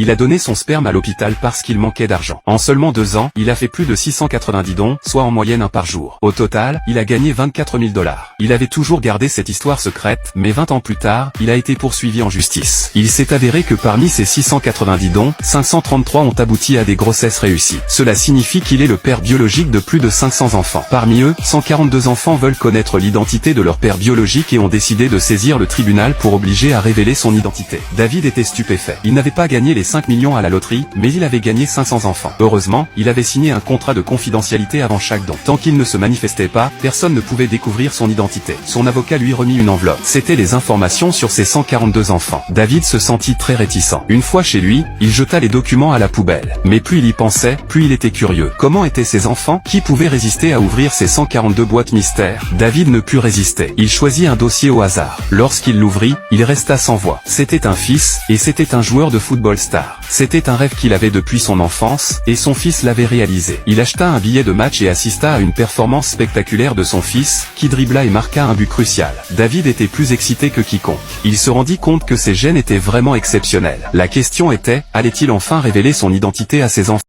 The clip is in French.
il a donné son sperme à l'hôpital parce qu'il manquait d'argent. En seulement 2 ans, il a fait plus de 690 dons, soit en moyenne un par jour. Au total, il a gagné 24 000 $. Il avait toujours gardé cette histoire secrète, mais 20 ans plus tard, il a été poursuivi en justice. Il s'est avéré que parmi ces 690 dons, 533 ont abouti à des grossesses réussies. Cela signifie qu'il est le père biologique de plus de 500 enfants. Parmi eux, 142 enfants veulent connaître l'identité de leur père biologique et ont décidé de saisir le tribunal pour obliger à révéler son identité. David était stupéfait. Il n'avait pas gagné les 5 millions à la loterie, mais il avait gagné 500 enfants. Heureusement, il avait signé un contrat de confidentialité avant chaque don. Tant qu'il ne se manifestait pas, personne ne pouvait découvrir son identité. Son avocat lui remit une enveloppe. C'était les informations sur ses 142 enfants. David se sentit très réticent. Une fois chez lui, il jeta les documents à la poubelle. Mais plus il y pensait, plus il était curieux. Comment étaient ces enfants? Qui pouvait résister à ouvrir ces 142 boîtes mystères? David ne put résister. Il choisit un dossier au hasard. Lorsqu'il l'ouvrit, il resta sans voix. C'était un fils, et c'était un joueur de football star. C'était un rêve qu'il avait depuis son enfance, et son fils l'avait réalisé. Il acheta un billet de match et assista à une performance spectaculaire de son fils, qui dribbla et marqua un but crucial. David était plus excité que quiconque. Il se rendit compte que ses gènes étaient vraiment exceptionnels. La question était, allait-il enfin révéler son identité à ses enfants?